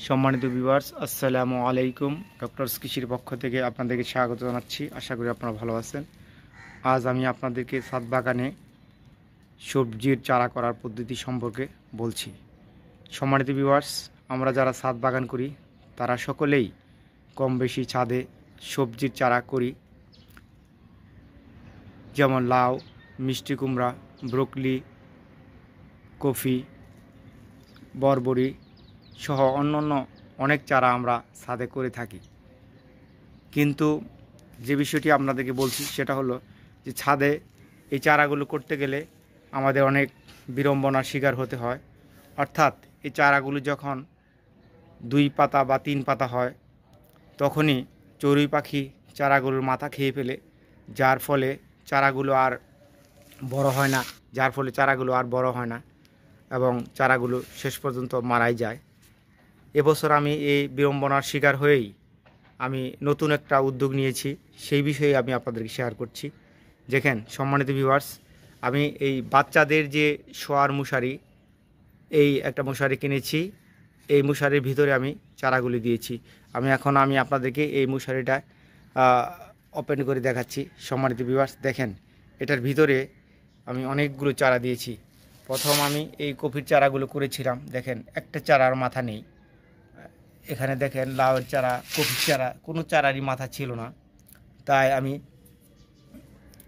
সম্মানিত ভিউয়ার্স, আসসালামু আলাইকুম। ডক্টরস কৃষির পক্ষ থেকে আপনাদেরকে স্বাগত জানাচ্ছি। আশা করি আপনারা ভালো আছেন। আজ আমি আপনাদেরকে ছাদ বাগানে সবজির চারা করার পদ্ধতি সম্পর্কে বলছি। সম্মানিত ভিউয়ার্স, আমরা যারা ছাদ বাগান করি তারা সকলেই কম বেশি ছাদে সবজির চারা করি, যেমন লাউ, মিষ্টি কুমড়া, ব্রোকলি, কফি, বরবরি সহ অন্যান্য অনেক চারা আমরা ছাদে করে থাকি। কিন্তু যে বিষয়টি আপনাদেরকে বলছি সেটা হলো যে ছাদে এই চারাগুলো করতে গেলে আমাদের অনেক বিড়ম্বনার শিকার হতে হয়। অর্থাৎ এই চারাগুলো যখন 2 পাতা বা 3 পাতা হয় তখনই চড়ুই পাখি চারাগুলোর মাথা খেয়ে ফেলে, যার ফলে চারাগুলো আর বড় হয় না এবং চারাগুলো শেষ পর্যন্ত মারাই যায়। এবছর আমি এই বিড়ম্বনার শিকার হয়েই আমি নতুন একটা উদ্যোগ নিয়েছি, সেই বিষয়ে আমি আপনাদেরকে শেয়ার করছি। দেখেন সম্মানিত ভিউয়ার্স, আমি এই বাচ্চাদের যে শোয়ার মশারি, এই একটা মশারি কিনেছি। এই মশারির ভিতরে আমি চারাগুলি দিয়েছি। আমি আপনাদেরকে এই মশারিটা ওপেন করে দেখাচ্ছি। সম্মানিত ভিউয়ার্স, দেখেন এটার ভিতরে আমি অনেকগুলো চারা দিয়েছি। প্রথম আমি এই কপির চারাগুলো করেছিলাম, দেখেন একটা চারার মাথা নেই। এখানে দেখেন লাউয়ের চারা, কপির চারা, কোনো চারারই মাথা ছিল না। তাই আমি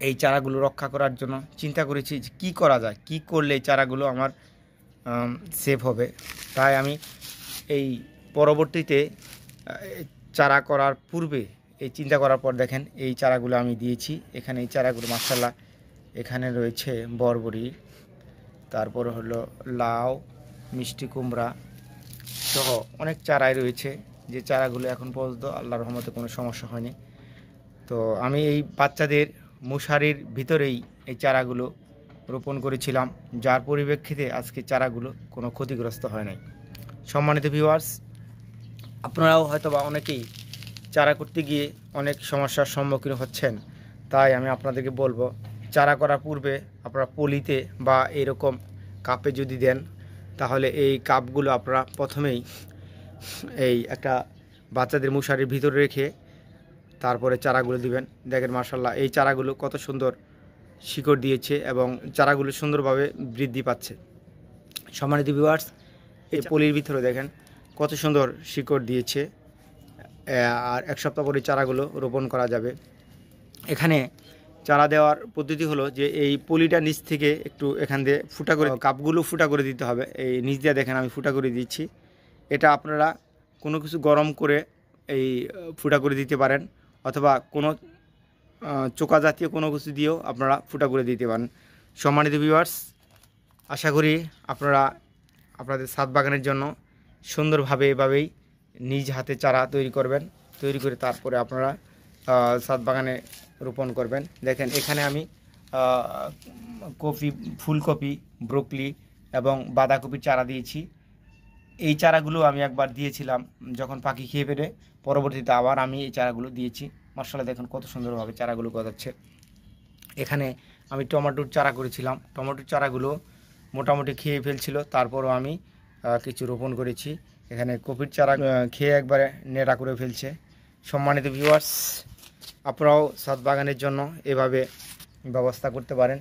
এই চারাগুলো রক্ষা করার জন্য চিন্তা করেছি যে কী করা যায়, কী করলে এই চারাগুলো আমার সেভ হবে। তাই আমি এই পরবর্তীতে চারা করার পূর্বে এই চিন্তা করার পর দেখেন এই চারাগুলো আমি দিয়েছি। এখানে এই চারাগুলো মাশাআল্লাহ, এখানে রয়েছে বরবরি, তারপর হলো লাউ, মিষ্টি কুমড়া সহ অনেক চারাই রয়েছে, যে চারাগুলো এখন পর্যন্ত আল্লাহর রহমতে কোনো সমস্যা হয়নি। তো আমি এই বাচ্চাদের মশারির ভিতরেই এই চারাগুলো রোপণ করেছিলাম, যার পরিপ্রেক্ষিতে আজকে চারাগুলো কোনো ক্ষতিগ্রস্ত হয় নাই। সম্মানিত ভিউয়ার্স, আপনারাও হয়তোবা অনেকেই চারা করতে গিয়ে অনেক সমস্যার সম্মুখীন হচ্ছেন। তাই আমি আপনাদেরকে বলবো, চারা করার পূর্বে আপনারা পলিতে বা এরকম কাপে যদি দেন, তাহলে এই কাপগুলো আপনারা প্রথমেই এই একটা বাচ্চাদের মশারির ভিতরে রেখে তারপরে চারাগুলো দিবেন। দেখেন মাশাআল্লাহ, এই চারাগুলো কত সুন্দর শিকড় দিয়েছে এবং চারাগুলো সুন্দরভাবে বৃদ্ধি পাচ্ছে। সম্মানিত ভিউয়ার্স, এই পলির ভিতরে দেখেন কত সুন্দর শিকড় দিয়েছে। আর 1 সপ্তাহ পরে চারাগুলো রোপণ করা যাবে। এখানে চারা দেওয়ার পদ্ধতি হলো যে এই পলিটা নিচ থেকে একটু এখান দিয়ে ফুটা করে, কাপগুলো ফুটা করে দিতে হবে। এই নিচ দিয়ে দেখেন আমি ফুটা করে দিচ্ছি। এটা আপনারা কোনো কিছু গরম করে এই ফুটা করে দিতে পারেন, অথবা কোনো চোকা জাতীয় কোনো কিছু দিয়েও আপনারা ফুটা করে দিতে পারেন। সম্মানিত ভিউয়ার্স, আশা করি আপনারা আপনাদের ছাদ বাগানের জন্য সুন্দরভাবে এভাবেই নিজ হাতে চারা তৈরি করবেন। তৈরি করে তারপরে আপনারা ছাদ বাগানে রোপণ করবেন। দেখেন এখানে আমি কপি, ফুলকপি, ব্রোকলি এবং বাঁধাকপির চারা দিয়েছি। এই চারাগুলো আমি একবার দিয়েছিলাম যখন পাখি খেয়ে ফেলে, পরবর্তীতে আবার আমি এই চারাগুলো দিয়েছি। মাশাআল্লাহ, দেখুন কত সুন্দরভাবে চারাগুলো গজাচ্ছে। এখানে আমি টমেটোর চারা করেছিলাম, টমেটোর চারাগুলো মোটামুটি খেয়ে ফেলছিল, তারপরও আমি কিছু রোপণ করেছি। এখানে কপির চারা খেয়ে একবারে নেড়া করে ফেলছে। সম্মানিত ভিউয়ার্স, আপনারাও ছাদ বাগানের জন্য এভাবে ব্যবস্থা করতে পারেন।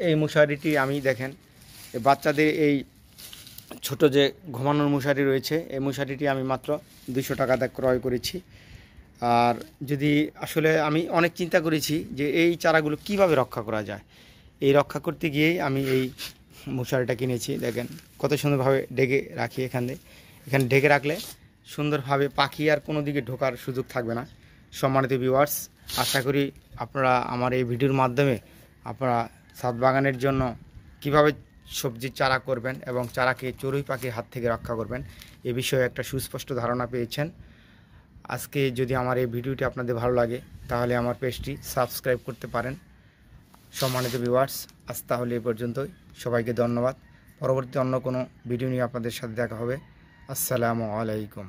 এই মশারিটি আমি দেখেন বাচ্চাদের এই ছোট যে ঘুমানোর মশারি রয়েছে, এই মশারিটি আমি মাত্র 200 টাকাতে ক্রয় করেছি। আর যদি আসলে আমি অনেক চিন্তা করেছি যে এই চারাগুলো কিভাবে রক্ষা করা যায়, এই রক্ষা করতে গিয়েই আমি এই মশারিটা কিনেছি। দেখেন কত সুন্দরভাবে ঢেকে রাখি। এখানে ঢেকে রাখলে সুন্দরভাবে পাখি আর কোনো দিকে ঢোকার সুযোগ থাকবে না। সম্মানিত ভিউয়ার্স, আশা করি আপনারা আমার এই ভিডিওর মাধ্যমে আপনারা ছাদ বাগানের জন্য কিভাবে সবজির চারা করবেন এবং চারাকে চড়ুই পাখির হাত থেকে রক্ষা করবেন এ বিষয়ে একটা সুস্পষ্ট ধারণা পেয়েছেন। আজকে যদি আমার এই ভিডিওটি আপনাদের ভালো লাগে তাহলে আমার পেজটি সাবস্ক্রাইব করতে পারেন। সম্মানিত ভিউয়ার্স, আজ তাহলে এ পর্যন্তই। সবাইকে ধন্যবাদ। পরবর্তী অন্য কোনো ভিডিও নিয়ে আপনাদের সাথে দেখা হবে। আসসালামু আলাইকুম।